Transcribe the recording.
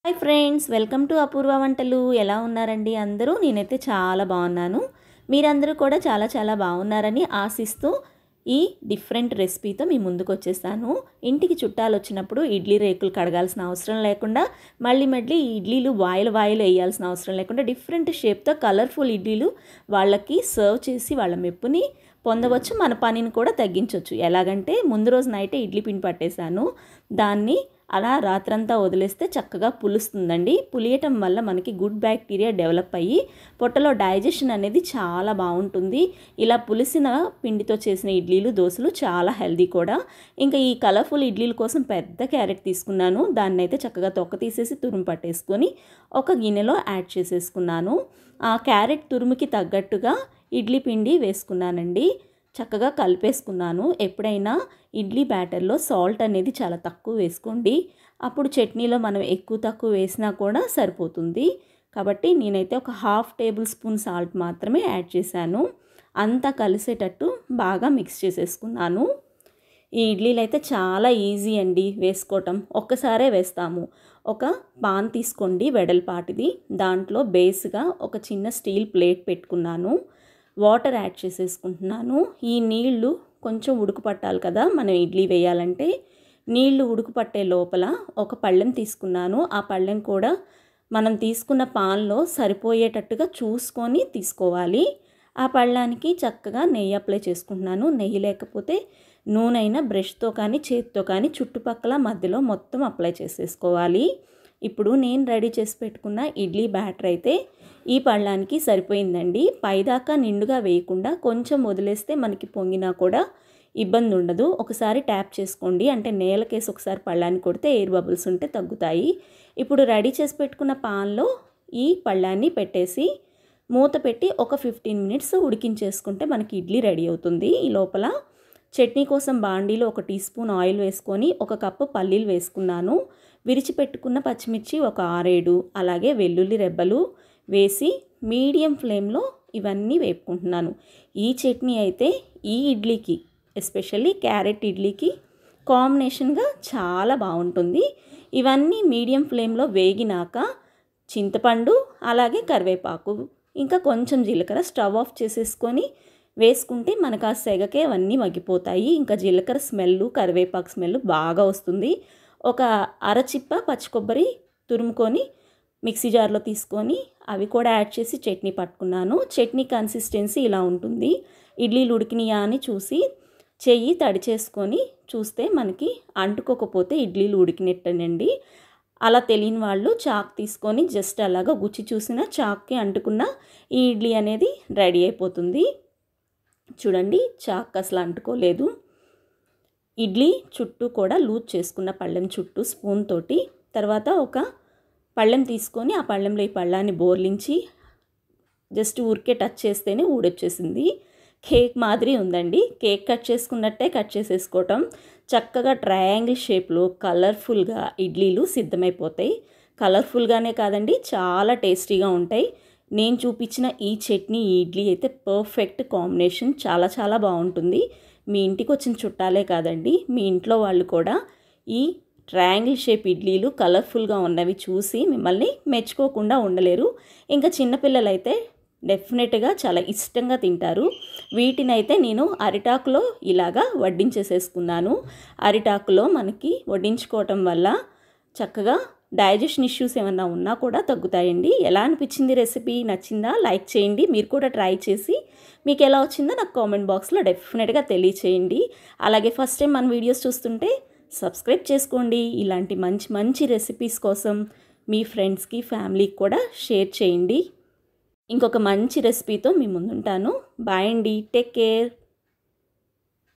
Hi friends, welcome to అపూర్వ వంటలు. ఎలా ఉన్నారండి అందరూ? నేనైతే చాలా బాగున్నాను. మీరందరూ కూడా చాలా బాగున్నారని ఆశిస్తూ ఈ డిఫరెంట్ రెసిపీతో మీ ముందుకు వచ్చేసాను. ఇంటికి చుట్టాలు వచ్చినప్పుడు ఇడ్లీ రేకులు కడగాల్సిన అవసరం లేకుండా, మళ్ళీ ఇడ్లీలు వాయిలు వేయాల్సిన అవసరం లేకుండా డిఫరెంట్ షేప్తో కలర్ఫుల్ ఇడ్లీలు వాళ్ళకి సర్వ్ చేసి వాళ్ళ మెప్పుని పొందవచ్చు. మన పనిని కూడా తగ్గించవచ్చు. ఎలాగంటే ముందు రోజు నైటే ఇడ్లీ పిండి పట్టేశాను. దాన్ని అలా రాత్రంతా వదిలేస్తే చక్కగా పులుస్తుందండి. పులియటం వల్ల మనకి గుడ్ బ్యాక్టీరియా డెవలప్ అయ్యి పొట్టలో డైజెషన్ అనేది చాలా బాగుంటుంది. ఇలా పులిసిన పిండితో చేసిన ఇడ్లీలు, దోశలు చాలా హెల్దీ కూడా. ఇంకా ఈ కలర్ఫుల్ ఇడ్లీల కోసం పెద్ద క్యారెట్ తీసుకున్నాను. దాన్ని అయితే చక్కగా తొక్క తీసేసి తురుము పట్టేసుకొని ఒక గిన్నెలో యాడ్ చేసేసుకున్నాను. ఆ క్యారెట్ తురుముకి తగ్గట్టుగా ఇడ్లీ పిండి వేసుకున్నానండి. చక్కగా కలిపేసుకున్నాను. ఎప్పుడైనా ఇడ్లీ బ్యాటర్లో సాల్ట్ అనేది చాలా తక్కువ వేసుకోండి. అప్పుడు చట్నీలో మనం ఎక్కువ తక్కువ వేసినా కూడా సరిపోతుంది. కాబట్టి నేనైతే ఒక 1/2 టేబుల్ స్పూన్ సాల్ట్ మాత్రమే యాడ్ చేశాను. అంతా కలిసేటట్టు బాగా మిక్స్ చేసేసుకున్నాను. ఈ ఇడ్లీలు అయితే చాలా ఈజీ అండి వేసుకోవటం. ఒక్కసారే వేస్తాము. ఒక పాన్ తీసుకోండి వెడల్పాటిది. దాంట్లో బేస్గా ఒక చిన్న స్టీల్ ప్లేట్ పెట్టుకున్నాను. వాటర్ యాడ్ చేసేసుకుంటున్నాను. ఈ నీళ్లు కొంచెం ఉడుకు పట్టాలి కదా మనం ఇడ్లీ వేయాలంటే. నీళ్లు ఉడుకు పట్టే లోపల ఒక పళ్ళెం తీసుకున్నాను. ఆ పళ్ళెం కూడా మనం తీసుకున్న పాన్లో సరిపోయేటట్టుగా చూసుకొని తీసుకోవాలి. ఆ పళ్ళానికి చక్కగా నెయ్యి అప్లై చేసుకుంటున్నాను. నెయ్యి లేకపోతే నూనె అయినా బ్రష్తో కానీ చేతితో కానీ చుట్టుపక్కల మధ్యలో మొత్తం అప్లై చేసేసుకోవాలి. ఇప్పుడు నేను రెడీ చేసి పెట్టుకున్న ఇడ్లీ బ్యాటర్ అయితే ఈ పళ్ళానికి సరిపోయిందండి. పైదాకా నిండుగా వేయకుండా కొంచెం వదిలేస్తే మనకి పొంగినా కూడా ఇబ్బంది ఉండదు. ఒకసారి ట్యాప్ చేసుకోండి, అంటే నేలకేసి ఒకసారి పళ్ళాన్ని కొడితే ఎయిర్ బబుల్స్ ఉంటే తగ్గుతాయి. ఇప్పుడు రెడీ చేసి పెట్టుకున్న పాన్లో ఈ పళ్ళాన్ని పెట్టేసి మూత పెట్టి ఒక 15 మినిట్స్ ఉడికించేసుకుంటే మనకి ఇడ్లీ రెడీ అవుతుంది. ఈ లోపల చట్నీ కోసం బాండీలో 1 టీ స్పూన్ ఆయిల్ వేసుకొని 1 కప్పు పల్లీలు వేసుకున్నాను. విరిచిపెట్టుకున్న పచ్చిమిర్చి ఒక 6-7, అలాగే వెల్లుల్లి రెబ్బలు వేసి మీడియం ఫ్లేమ్లో ఇవన్నీ వేపుకుంటున్నాను. ఈ చట్నీ అయితే ఈ ఇడ్లీకి, ఎస్పెషల్లీ క్యారెట్ ఇడ్లీకి కాంబినేషన్గా చాలా బాగుంటుంది. ఇవన్నీ మీడియం ఫ్లేమ్లో వేగినాక చింతపండు, అలాగే కరివేపాకు, ఇంకా కొంచెం జీలకర్ర స్టవ్ ఆఫ్ చేసేసుకొని వేసుకుంటే మనకు ఆ సెగకే అవన్నీ మగ్గిపోతాయి. ఇంకా జీలకర్ర స్మెల్, కరివేపాకు స్మెల్ బాగా వస్తుంది. ఒక అరచిప్ప పచ్చి కొబ్బరి తురుముకొని మిక్సీ జార్లో తీసుకొని అవి కూడా యాడ్ చేసి చట్నీ పట్టుకున్నాను. చట్నీ కన్సిస్టెన్సీ ఇలా ఉంటుంది. ఇడ్లీలు ఉడికినాయా అని చూసి చెయ్యి తడి చేసుకొని చూస్తే మనకి అంటుకోకపోతే ఇడ్లీలు ఉడికినట్టేనండి. అలా తెలియని వాళ్ళు చాక్ తీసుకొని జస్ట్ అలాగా గుచ్చి చూసిన చాక్కి అంటుకున్న ఈ ఇడ్లీ అనేది రెడీ అయిపోతుంది. చూడండి, చాక్ అసలు అంటుకోలేదు. ఇడ్లీ చుట్టూ కూడా లూజ్ చేసుకున్న పళ్ళెం చుట్టూ స్పూన్ తోటి, తర్వాత ఒక పళ్ళెం తీసుకొని ఆ పళ్ళెంలో ఈ పళ్ళాన్ని బోర్లించి జస్ట్ ఊరికే టచ్ చేస్తేనే ఊడొచ్చేసింది. కేక్ మాదిరి ఉందండి. కేక్ కట్ చేసుకున్నట్టే కట్ చేసేసుకోవటం. చక్కగా ట్రయాంగిల్ షేప్లో కలర్ఫుల్గా ఇడ్లీలు సిద్ధమైపోతాయి. కలర్ఫుల్గానే కాదండి, చాలా టేస్టీగా ఉంటాయి. నేను చూపించిన ఈ చట్నీ, ఈ ఇడ్లీ అయితే పర్ఫెక్ట్ కాంబినేషన్. చాలా బాగుంటుంది. మీ ఇంటికి వచ్చిన చుట్టాలే కాదండి, మీ ఇంట్లో వాళ్ళు కూడా ఈ ట్రయాంగిల్ షేప్ ఇడ్లీలు కలర్ఫుల్గా ఉన్నవి చూసి మిమ్మల్ని మెచ్చుకోకుండా ఉండలేరు. ఇంకా చిన్నపిల్లలైతే డెఫినెట్గా చాలా ఇష్టంగా తింటారు. వీటినైతే నేను అరిటాకులో ఇలాగా వడ్డించేసేసుకున్నాను. అరిటాకులో మనకి వడ్డించుకోవటం వల్ల చక్కగా డైజెషన్ ఇష్యూస్ ఏమన్నా ఉన్నా కూడా తగ్గుతాయండి. ఎలా అనిపించింది రెసిపీ? నచ్చిందా? లైక్ చేయండి. మీరు కూడా ట్రై చేసి మీకు ఎలా వచ్చిందో నాకు కామెంట్ బాక్స్లో డెఫినెట్గా తెలియచేయండి. అలాగే ఫస్ట్ టైం మన వీడియోస్ చూస్తుంటే సబ్స్క్రైబ్ చేసుకోండి. ఇలాంటి మంచి రెసిపీస్ కోసం మీ ఫ్రెండ్స్కి, ఫ్యామిలీకి కూడా షేర్ చేయండి. ఇంకొక మంచి రెసిపీతో మీ ముందుంటాను. బాయ్ అండి. Take care.